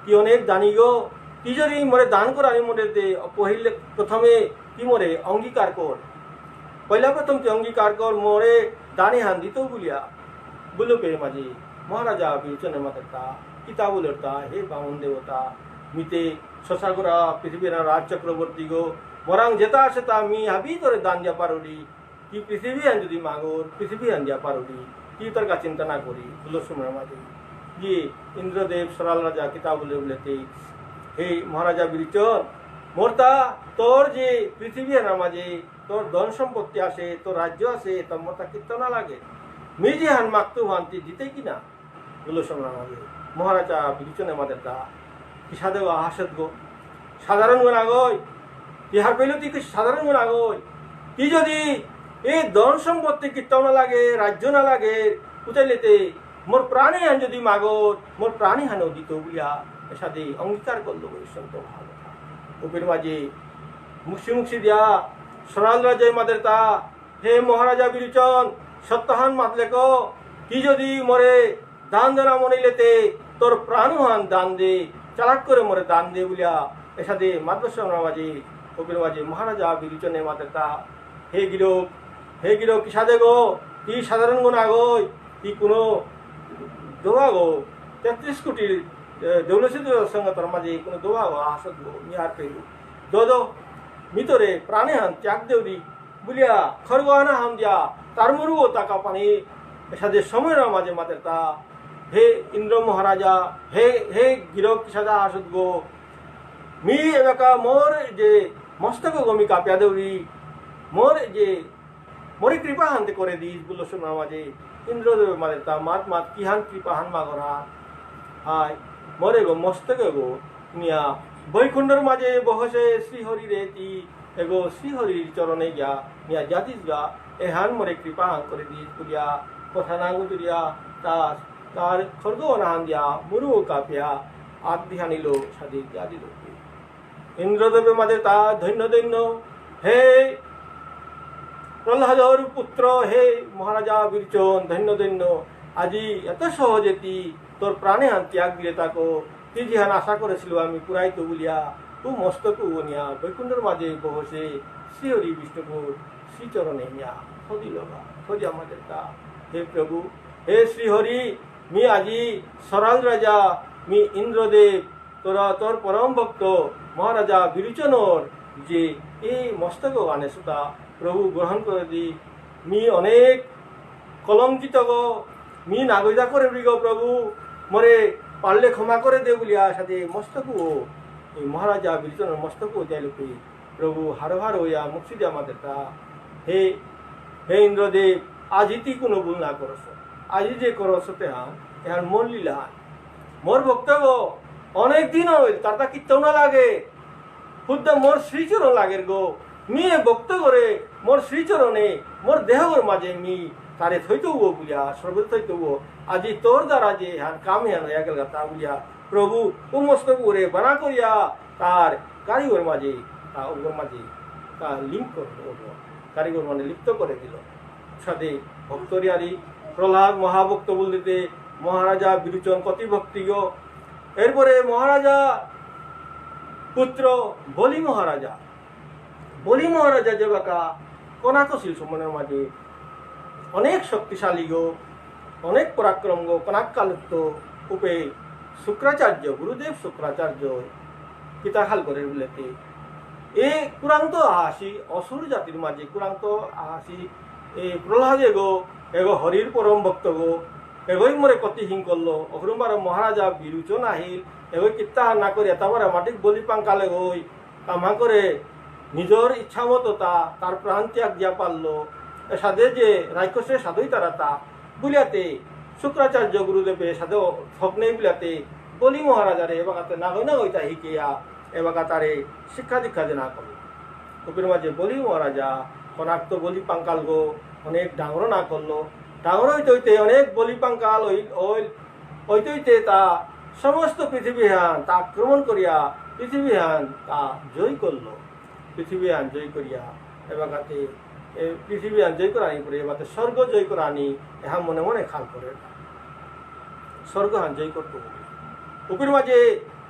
S1: কি অনেক দানি গো কি যদি মরে দান কর আমি মরে পহিলে প্রথমে কি মরে অঙ্গীকার কর পয়লা প্রথম তুই অঙ্গীকার কর মরে দানি হান দিত বলিয়া বললো পে মাঝে মহারাজা বিরোচনে মাদের তা কিতাবুলের তা হে বামুন দেবতা মিতে শশাগরা পৃথিবীর রাজ চক্রবর্তী গো মরাং যেতা আসে তা মি হাবি তোরে দান দিয়া পারুলি কি পৃথিবী আন যদি মাগর পৃথিবী আন দিয়া পারুলি কি তোর কা চিন্তা না করি বললো সময় মাঝে গিয়ে ইন্দ্রদেব সরাল রাজা কিতাবুলে বলেতে হে মহারাজা বিরোচন মোরতা তোর যে পৃথিবী হানার মাঝে তোর ধন সম্পত্তি আছে, তোর রাজ্য আছে, তোর মোরতা কীর্তন না লাগে মিজি হান মাকতু ভান্তি দিতে কিনা গুলো শোনার মাঝে মহারাজা বিবেচনে আমাদের তা কি সাদেও হাসত গো সাধারণ গুণ আগয় তিহার পেল তুই সাধারণ গুণ আগয় তুই যদি এই ধন সম্পত্তি কীর্তন না লাগে, রাজ্য না লাগে, উচাইলেতে মোর প্রাণী হান যদি মাগত মোর প্রাণী হানও দিত বলিয়া এসাদে অঙ্গীকার করলো বৈষ্ণব ভালো উপের মাঝে মুখি দিয়া সরাল রাজায় মাদের তা হে মহারাজা বিরোচন সত্যহান মাতলে কো কি যদি মরে দান দেনা মনিলেতে তোর প্রাণহান দান দে চালাক করে মরে দান দে বলিয়া এসাদে মাদ্রাসা মাঝে উপের মাঝে মহারাজা বিরোচনে মাদের তা হে গিরো কি সাদে গো কি সাধারণ গুণ আগয় কি কোনো দোয়া গো 33 কোটির দৌলসিদের সঙ্গে তোর মাঝে কোনো দোয়া গো হাসত গো নিহার পেলু দো মিতরে প্রাণে হান ত্যাগ দেউরি বলিয়া খরগানা হাম দিয়া তার মরুও তাকা পানি সাথে সময়ের মাঝে মাদের তা হে ইন্দ্র মহারাজা হে হে গিরক সাদা হাসত গো মি এবাকা মোর যে মস্তক গমি কাপিয়া দেউরি মোর যে মরি কৃপা হানতে করে দিস বললো শোনার মাঝে ইন্দ্রদেব মাদের তা মাত কি হান কৃপা হান মাগরা হায় মরে গো মস্তকে গো নিয়া বৈকুণ্ঠর মাঝে বহসে শ্রীহরি রে তি এগো শ্রীহরির চরণে গিয়া নিয়া জাতিস গা এহান মরে কৃপা হান করে দিস বলিয়া কথা নাঙ্গু তুলিয়া তার খর্গ নাহান দিয়া মুরু কাপিয়া আদি হানিল সাদি দিয়া দিল ইন্দ্রদেবের মাঝে তা ধন্য হে প্রহ্লাদর পুত্র হে মহারাজা বীরচন ধন্য আজি এত সহজে তোর প্রাণে হান ত্যাগ দিলে তাকো তুই যে হান আশা করেছিল আমি পুরাইতো বলিয়া তু মস্তকু নিয়া বৈকুণ্ঠের মাঝে বসে শ্রীহরি বিষ্ণুপুর শ্রীচরণে নিয়া খদিল খদি আমাদের তা হে প্রভু হে শ্রীহরি মি আজি সরাল রাজা মি ইন্দ্রদেব তোরা তোর পরম ভক্ত মহারাজা বিরোচনর যে এই মস্তক আনে সুতা প্রভু গ্রহণ করে দি মি অনেক কলঙ্কিত গো মি নাগরিকা করে গো প্রভু মরে পারলে ক্ষমা করে দে বলিয়া সাথে মস্তকু এই মহারাজা বিরোচনের মস্তকু যাইলোকে প্রভু হার হইয়া মুক্তি দে আমাদের তা হে হে ইন্দ্রদেব আজি তুই কোনো ভুল না করস আজি যে করস তে হান এহার মোর লীলা হান মোর বক্তব্য অনেক দিন হইল তার কীর্তন না লাগে খুদ্দ মোর শ্রীচরণ লাগের গো মিয়ে ভক্ত করে মোর শ্রীচরণে মোর দেহর মাঝে মি তারে থইতব বলিয়া সর্বত থইতব আজি তোর দ্বারা যে হান কাম হান হইয়া গেল তা বলিয়া প্রভু উমস্তক করে বানা করিয়া তার কারিগর মাঝে ওর মাঝে তা লিঙ্ক করল কারিগর মানে লিপ্ত করে দিল সাথে ভক্তরিয়ারি প্রহ্লাদ মহাভক্ত বলতে মহারাজা বিরোচন কতি ভক্তিগ এরপরে মহারাজা পুত্র বলি মহারাজা যে বাকা কনাকশীল সমনের মাঝে অনেক শক্তিশালী গো অনেক পরাক্রম গো কনাকালত্ব উপে শুক্রাচার্য গুরুদেব শুক্রাচার্য কিতাখাল করে বলেতে এ কুরান্ত আহাসি অসুর জাতির মাঝে কুরান্ত আহাসি এ প্রহ্লাদে গো এগো হরির পরম ভক্ত গো এগোই মরে কতি হিং করলো অহরুমার মহারাজা বিরোচন আহিল এগোই কিত্তা না করে তারপরে মাটিক বলি পাঙ্কালে গই কামা করে নিজের ইচ্ছা মতো তার প্রাণ ত্যাগ দিয়া পারলো সাধে যে রাক্ষসের সাধুই তারা তা বুলিয়াতে শুক্রাচার্য গুরুদেবে সাধু স্বপ্নে বুলিয়াতে বলি মহারাজারে এবাকাতে না হই তা হিকিয়া এবাকা তারে শিক্ষা দীক্ষা যে না করলো কুপির মাঝে বলি মহারাজা কনাক্ত বলি পাঙ্কাল গো অনেক ডাঙর না করলো ডাঙর হইতে অনেক বলি পাঙ্কাল হইতে তা সমস্ত পৃথিবী হান তা আক্রমণ করিয়া পৃথিবী হান তা জয় করলো পৃথিবী হান জয় করিয়া এবাকাতে পৃথিবী হান জয় করা আনি করে এবারে স্বর্গ জয় করা আনি এহা মনে মনে খাল করে স্বর্গ হান জয় করতো কুপির মাঝে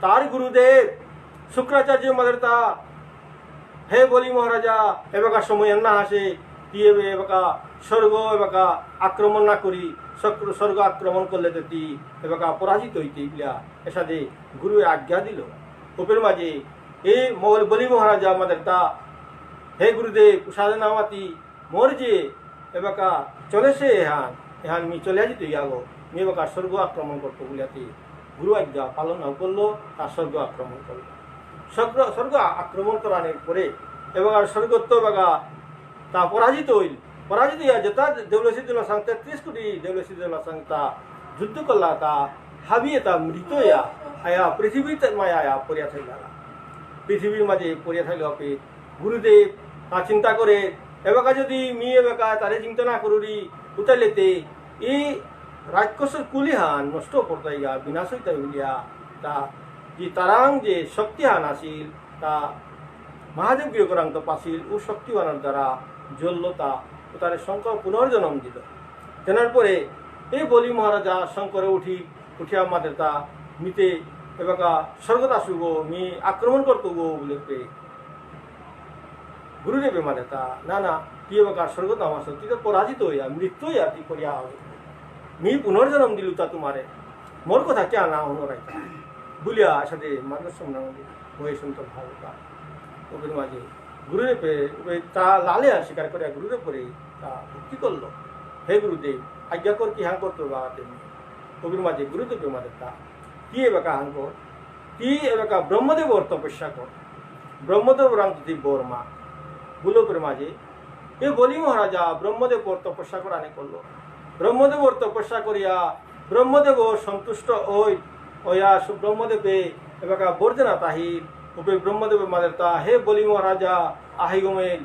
S1: তার গুরুদেব শুক্রাচার্য মাদের তা হে বলি মহারাজা এবাকা সময় না আসে দিয়ে এবাকা স্বর্গ এবাকা আক্রমণ না করি স্বর্গ আক্রমণ করলে তো তি এবাকা পরাজিত হইতে ইয়া এসাদে গুরু আজ্ঞা দিল কুপির মাঝে এই বলি মহারাজা আমাদের তা হে গুরুদেব সাধনামাতি মোর যে এবাকা চলেছে এহান মি চলে যেত ইয়াগো মি এবাকা স্বর্গ আক্রমণ করতো বলিয়াতে গুরু আজ্ঞা পালন না করলো তার স্বর্গ আক্রমণ করলো স্বর্গ আক্রমণ করানোর পরে এবার স্বর্গত্ব বাগা তা পরাজিত হইল পরাজিত ইয়া যেটা দেউলসিদুল্লাহ সাং 33 কোটি দেউলসিদুল্লাহ সাং তা যুদ্ধ করলা তা হাবিয়ে তা মৃত ইয়া আয়া পৃথিবীতে মায়া আয়া পড়িয়া থাইলা পৃথিবীর মাঝে পড়িয়া থাইল আপে গুরুদেব তা চিন্তা করে এবাকা যদি মি এবাকা তারে চিন্তা না করুরি উতাইলেতে এই রাক্ষসের কুলিহান নষ্ট করতে গিয়া বিনাশ হইতে হইলিয়া তা যে তারাং যে শক্তিহান আসিল তা মহাদেব গৃহকরাং তো পাছিল ও শক্তিবানের দ্বারা জ্বলল তা ও তার শঙ্কর পুনর্জন্ম দিল জানার পরে এই বলি মহারাজা শঙ্করে উঠিয়া আমাদের তা মিতে এবাকা স্বর্গত আসুগো মি আক্রমণ করতো গো বলে পেয়ে গুরুদেব মারে তা না না তুই এবার স্বর্গত আমার তুই তো পরাজিত হইয়া মৃত্যু হইয়া তুই করিয়া হবে মি পুনর্জন্ম দিলু তা তোমারে মোর কথা কে না অনুরাই বলিয়া সাথে মার্গসম্মান হয়ে শুনতো ভাবতা ওদের মাঝে গুরুদেব তা লালে স্বীকার করিয়া গুরুদেব করে তা ভক্তি করলো হে গুরুদেব আজ্ঞা কর কি হাং করতো বা তেমনি কবির মাঝে গুরুদেবের মাঝে তা কি এবাকা হাং কর কি এবাকা ব্রহ্মদেবর তপস্যা কর ব্রহ্মদেব রাম যদি বোর মা গুলোকের মাঝে এ বলি মহারাজা ব্রহ্মদেব ওর তপস্যা করানে করলো ব্রহ্মদেব ওর তপস্যা করিয়া ব্রহ্মদেব সন্তুষ্ট ওই ওয়া ব্রহ্মদেবে এবাকা বর্জনা তাহির উপে ব্রহ্মদেবের মাঝে তা হে বলি মহারাজা আহি গোমেল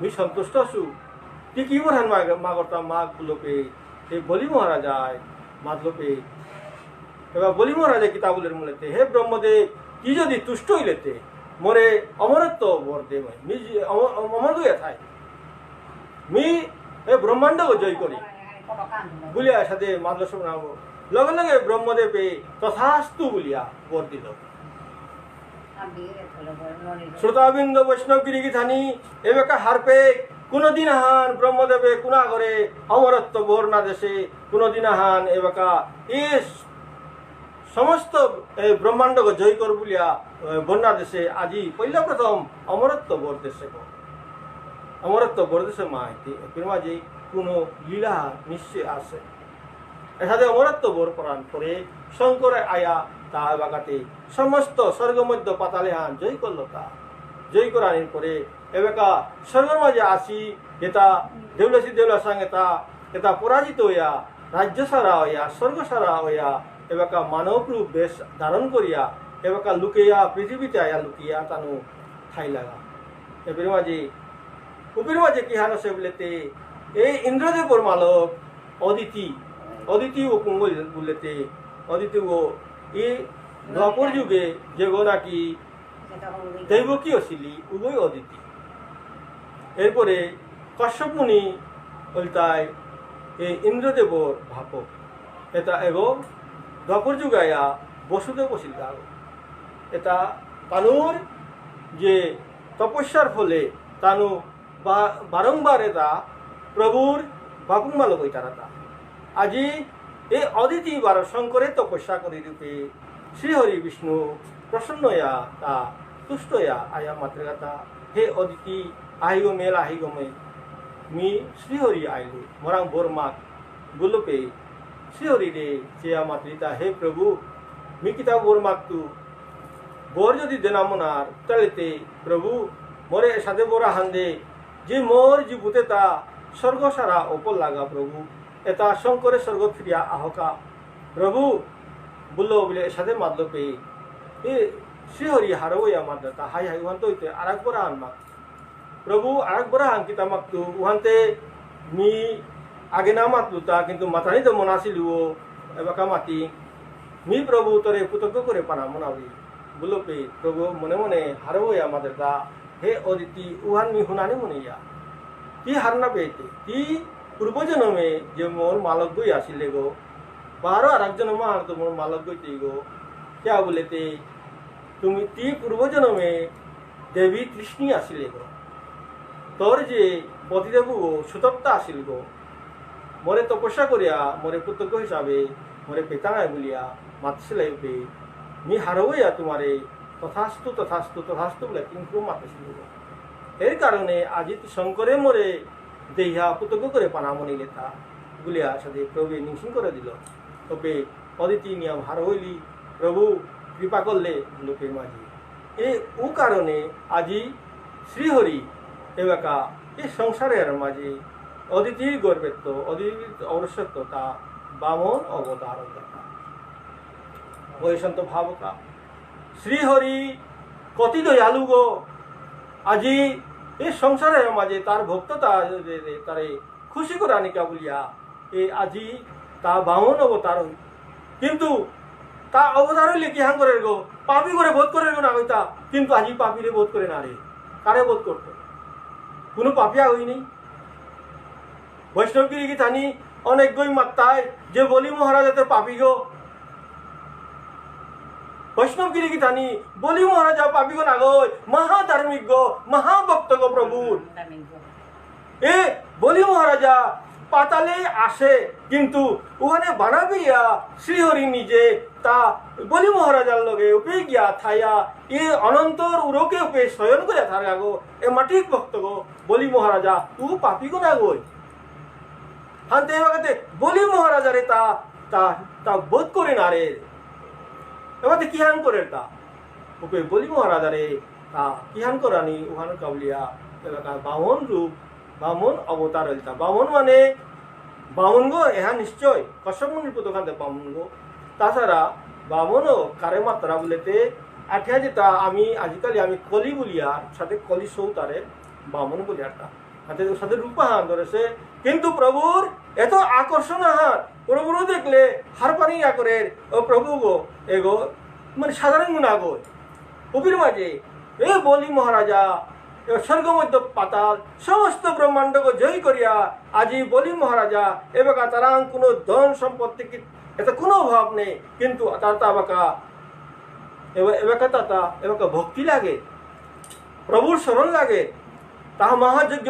S1: মি সন্তুষ্ট আছু তুই কি বলহান মাগরতা মাগ গুলোকে হে বলি মহারাজায় মাতলোপে এবার বলি মহারাজা কিতাবুলের মূলেতে হে ব্রহ্মদেব কি যদি তুষ্ট হইলেতে মোরে অমরত্ব বর দে মি অমর হইয়া থাই মি এ ব্রহ্মাণ্ড জয় করি বলিয়া সাথে মাতল শোনাব লগে লগে ব্রহ্মদেবে তথাস্তু বলিয়া বর দিল শ্রোতাবৃন্দ বৈষ্ণব গিরি থানি এবেকা হারপে কোনদিন আহান ব্রহ্মদেবে কুনা করে অমরত্ব বর না দেশে কোনদিন আহান এবেকা এ সমস্ত ব্রহ্মাণ্ড জয় কর বলিয়া বন্যা দেশে আজি পহিলা প্রথম অমরত্ব বর দেশে অমরত্ব বর দেশে মাহিতি মাঝে কোনো লীলা নিশ্চয় আছে এসাথে অমরত্ব বর প্রদান করে শঙ্করে আয়া তা এবাকাতে সমস্ত স্বর্গমধ্য পাতালে হান জয় করল তা জয় করানির পরে এবাকা স্বর্গের মাঝে আসি এটা দেউলসি দেউলার সঙ্গে এটা পরাজিত হইয়া রাজ্য সারা হইয়া স্বর্গ সারা হইয়া এবাকা মানব রূপ বেশ ধারণ করিয়া এবাকা লুকিয়া পৃথিবীতে আয়া লুকিয়া তানু ঠাই লাগা এবার মাঝে উপের মাঝে কি হান আছে বলেতে এই ইন্দ্রদেবর মালক অদিতি ও কুঙ্গল বলেতে অদিতি ও এই দ্বাপর যুগে যে গো নাকি দৈবকী অছিলি উভয় অদিতি এরপরে কশ্যপ মুনি বলতাই এই ইন্দ্রদেবর ভাপক এটা এবং দ্বাপর যুগায়া বসুদেব অছিল এটা তানুর যে তপস্যার ফলে তানু বারংবার এটা প্রভুর বাপুং মালক তারা আজি এই অদিতি বার শঙ্করের তপস্যা করি রূপে শ্রীহরি বিষ্ণু প্রসন্ন হইয়া তা তুষ্ট হইয়া আয়া মাতৃগাতা হে অদিতি আহিগো মেল মি শ্রীহরি আইলু মরাং বোর মাক গুলোপে শ্রীহরি রে চেয়া মাতৃতা হে প্রভু মি কিতা বোর মাক তু বোর যদি দেনামনার তালেতে প্রভু মোরে সাথে বোরা হান্দে যে মোর জীবুতে তা স্বর্গ সারা ওপর লাগা প্রভু এটা শঙ্করের স্বর্গ ফিরিয়া আহকা প্রভু বললো বলে সাথে মাতলো পেয়ে এ শ্রীহরি হারবইয়া মাতলো তা হাই হাই উহান তো হইতে আর এক বড়া আনমাক প্রভু আর এক বড়া আনকিতা মাকতু উহানতে মি আগে না মাতলু তা কিন্তু মাতানি তো মন আসিল ও এবাকা মাতি মি প্রভু তোরে পুতজ্ঞ করে পানা মনাবি বললো পেয়ে প্রভু মনে মনে হারবইয়া আমাদের তা হে অদিতি উহান মি হুনানি মনিয়া কি হারনা পেয়েতে কি পূর্বজন্মে যে মোর মালক গই আসিলে গো বারো আর একজন মার তো মোর মালক গইতে গো কে বলেতে তুমি তি পূর্বজন্মে দেবী তৃষ্ণী আসিলে গো তোর যে পতিদেব গো সুতপ্তা আসিল গো মোরে তপস্যা করিয়া মোরে পুতজ্ঞ হিসাবে মোরে পেতানায় বলিয়া মাতছিলাই পে মি হারবইয়া তোমারে তথাস্তু তথাস্তু তথাস্তু বলে কিন্তু মাতছিল গো এর কারণে আজি শঙ্করে মোরে দেহা পুতজ্ঞ করে পানামনি লেখা বলিয়া সাথে প্রভু নিশ্চিন করে দিল তবে অদিতি নিয়ম হার হইলি প্রভু কৃপা করলে লোকের মাঝে এ ও কারণে আজি শ্রীহরি এবাকা এ সংসারের মাঝে অদিতির গর্বেত্ব অদিতির অবশ্যত্ব তা বামন অবতার দেখা বৈশন্ত ভাবকা শ্রীহরি কতি দয়ালু গো আজি এ সংসারের মাঝে তার ভক্ততা তারে খুশি করা নিকা বলিয়া এ আজি তা বামন অবতার কিন্তু তা অবতার হইলে কি হাং করে গো পাপি করে বোধ করে গো না হইতা কিন্তু আজি পাপিরে বোধ করে না রে কারে বোধ করতো কোনো পাপিয়া হই নেই বৈষ্ণবগিরি কি থানি অনেক গই মাত্রায় যে বলি মহারাজ এত পাপি গো বৈষ্ণবগিরি কি থানি বলি মহারাজা পাপি গো না গো মহাধার্মিক গো মহাভক্ত গো প্রভুর এ বলি মহারাজা পাতালে আসে কিন্তু ওখানে বানাবিয়া শ্রীহরি নিজে তা বলি মহারাজার লগে উপে গিয়া থাইয়া এ অনন্তর উরকে উপে শয়ন করে থাকা গো এ মাটিক ভক্ত গো বলি মহারাজা ও পাপি গো না গো হানতে এবারে বলি মহারাজারে তা তা তা বোধ করে না রে এবারে কি হান করে তা উপে বলি মহারাজারে তা কি হান করানি ওখানে কাবলিয়া এলাকা বামন রূপ বামন অবতার হইতা বামন মানে বামন গো এহা নিশ্চয় কশ্যপ মুনির পুতকান্তে বামন গো তাছাড়া বামনও কারে মাত্রা বলেতে আঠিয়া যেটা আমি আজিকালি আমি কলি বলিয়া সাথে কলি সৌতারে বামন বলিয়া হাতে সাথে রূপা হান ধরেছে কিন্তু প্রভুর এত আকর্ষণ হাত প্রভুরও দেখলে হার পানি ইয়া করে ও প্রভু গো এগো মানে সাধারণ গুণা গো কবির মাঝে এ বলি মহারাজা স্বর্গ মধ্য পাতাল সমস্ত ব্রহ্মাণ্ডকে জয় করিয়া আজি বলি মহারাজা এবাকা তারা কোনো ধন সম্পত্তি এত কোনো অভাব নেই কিন্তু তার তাবাকা এবাকা তাতা এবাকা ভক্তি লাগে প্রভুর স্মরণ লাগে তাহা মহাযজ্ঞ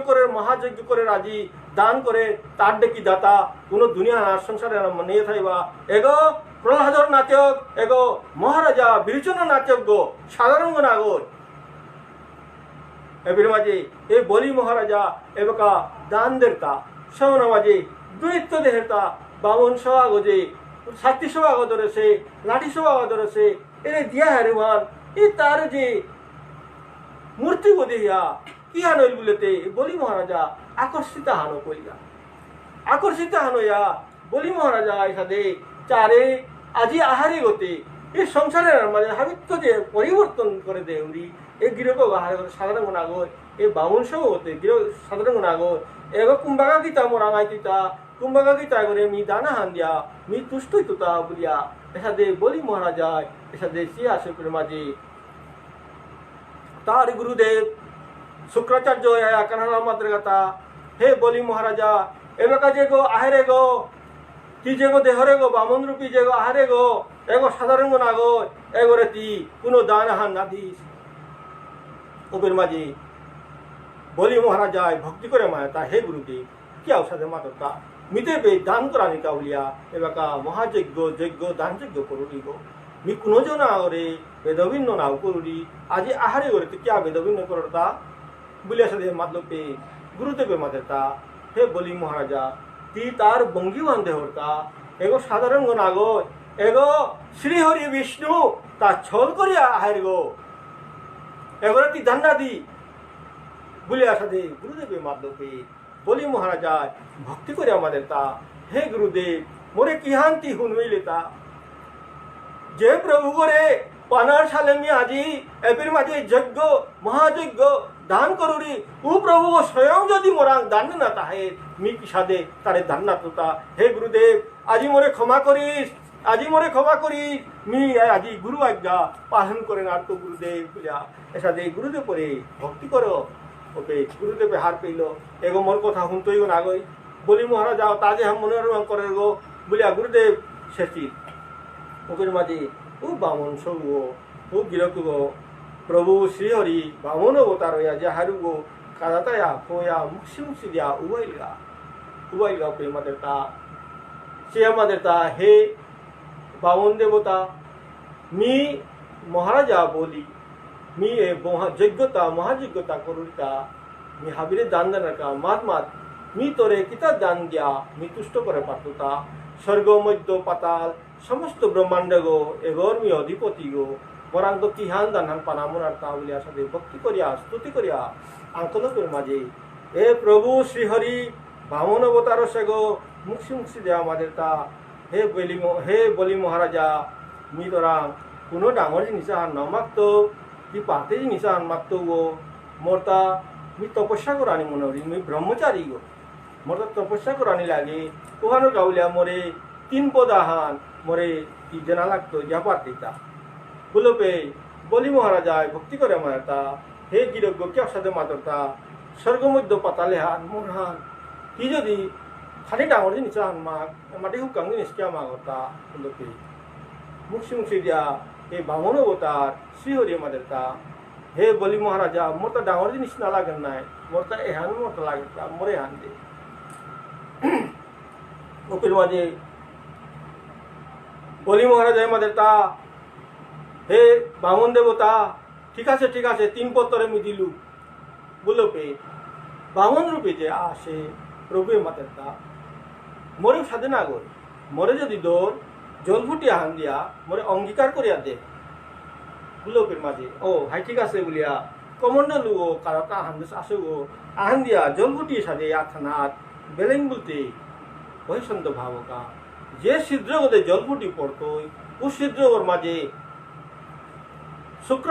S1: করে মহাযজ্ঞ করে আজি দান করে তার ডেকি দাতা কোনো দুনিয়া সংসারে নিয়ে থাইবা এগো প্রহ্লাদর নাচক এগো মহারাজা বিরোচন নাচক গো সাধারণ গো নাগর এবির মাঝে এ বলি মহারাজা এবাকা দান দেরতা সমান মাঝে দৈত্য দেহেরতা বামন সভা গজে সাতটি সভা ধরেছে লাঠি সভা ধরেছে এর দিয়া হারিমান এ তার যে মূর্তি বদিয়া কি হানইল বলেতে বলি মহারাজা আকর্ষিত হানো কইয়া আকর্ষিত হানইয়া বলি মহারাজা এসাদে চারে আজি আহারে গতে এই সংসারের মানে হাবিত্য যে পরিবর্তন করে দে উনি এই গৃহক আহারে গতে সাধারণ নাগর এই বামুন সহ হতে গৃহ সাধারণ নাগর এগো কুম্বাগা গীতা মোরাঙাই তুইতা কুম্বাগা গীতা করে মি দানা হান দিয়া মি তুষ্টই তুতা বলিয়া এসাদে বলি মহারাজা এসাদে সে আসে মাঝে তার গুরুদেব শুক্রাচার্য কানাড়া মাত্র গাতা হে বলি মহারাজা এবাকা যে গো আহারে গো কি যে গো দেহরে গো বামন রূপী যে গো আহারে গো এগো সাধারণ গো না গো এগোরে তি কোনো দান আহান না দিস ওপের মাঝে বলি মহারাজা ভক্তি করে মায়া তা হে গুরুদেব কি ঔষধে মাততা মিতে বে দান করা নিকা বলিয়া এবাকা মহাযজ্ঞ যজ্ঞ দান যজ্ঞ করুলি গো মি কোনো জন আগরে বেদভিন্ন নাও করুলি আজি আহারে করে তো क्या বেদভিন্ন করতা বলিয়া সাথে মাতলপে গুরুদেবে মাতেতা হে বলি মহারাজা তি তার বঙ্গি বান্ধে হরতা এগো সাধারণ গো না গো এগো শ্রীহরি বিষ্ণু তা ছল করিয়া আহার গো এগোরে তি দান্না দি বলিয়া সাথে গুরুদেবে মাতলপে বলি মহারাজা ভক্তি করে আমাদের তা হে গুরুদেব মোরে কি হান্তি হুনইলে তা যে প্রভু করে পানার সালে মি আজি এপির মাঝে যজ্ঞ মহাযজ্ঞ দান করুরি ও প্রভু স্বয়ং যদি মোরাং দান না তাহে মি কি সাদে তারে দান না তোতা হে গুরুদেব আজি মোরে ক্ষমা করিস আজি মোরে ক্ষমা করিস মি আজি গুরু আজ্ঞা পালন করে না তো গুরুদেব বলিয়া এসাদে গুরুদেব করে ভক্তি করো ওকে গুরুদেবে হার পেইল এগো মোর কথা শুনতই গো না গই বলি মহারাজা তাজে হাম মনোরম করে গো বলিয়া গুরুদেব শেষি ওকের মাঝে ও বামন সৌ ও গিরক গো প্রভু শ্রীহরি বামন অবতার হইয়া যে হারু গো কাদাতায়া কোয়া মুখি মুখি দিয়া উবাইলগা ওকে আমাদের তা সে আমাদের তা হে বামন দেবতা মি মহারাজা বলি মি এ যোগ্যতা মহাযোগ্যতা করুতা মি হাবিরে দান দানকা মাত মি তোরে কিতা দান দিয়া মি তুষ্ট করে পারতুতা স্বর্গ মধ্য পাতাল সমস্ত ব্রহ্মাণ্ড গো এগোর মি অধিপতি গো বরাং তো কিহান দানহান পানামুনার তা বলিয়া সাথে ভক্তি করিয়া স্তুতি করিয়া আঙ্কলকের মাঝে এ প্রভু শ্রীহরি বামন অবতার সেগ মুক্সি মুক্সি দেয়া আমাদের তা হে বলি মহারাজা মি তোরা কোনো ডাঙর জিনিস আন নমাকতো কি পাতে জিনিস আন মাকতো গো মোরতা মি তপস্যা করানি মনে করি মি ব্রহ্মচারী গো মোরতা তপস্যা করানি লাগে কোহানো গাউলিয়া মোরে 3 পদ আহান মোরে কি জানা লাগতো যা পাতিতা বুলপে বলি মহারাজায় ভক্তি করে মারতা হে গিরজ্ঞ কেউ সাথে মাতরতা স্বর্গমধ্য পাতালে হান মোর হান কি যদি খালি ডাঙর জিনিস আন মাক মাটি হুকাং জিনিস কে মাগতা বুলপে মুক্সি মুক্সি দিয়া এই বামন অবতার শ্রীহরি মাদেরতা হে বলি মহারাজা মোর তো ডাঙর জিনিস না লাগেন নাই মোর তো এহান মোর তো লাগতা মোরে হান দে ওপের মাঝে বলি মহারাজা মাদেরতা হে বামন দেবতা ঠিক আছে 3 পত্তরে মি দিলু বুলপে বামন রূপে যে আসে প্রভুর মাতেরতা মোরে সাধে না গো মোরে যদি দোর জল ফুটি আহান দিয়া মোরে অঙ্গীকার করিয়া দে বুলপের মাঝে ও হাই ঠিক আছে বলিয়া কমন্ডল ও কারতা আহান আসে গো আহান দিয়া জল ফুটি সাথে আখানাত বেলেন বলতে বৈষন্ত ভাবকা যে ছিদ্র ওদের জল ফুটি পড়তো ও ছিদ্র ওর মাঝে শুক্র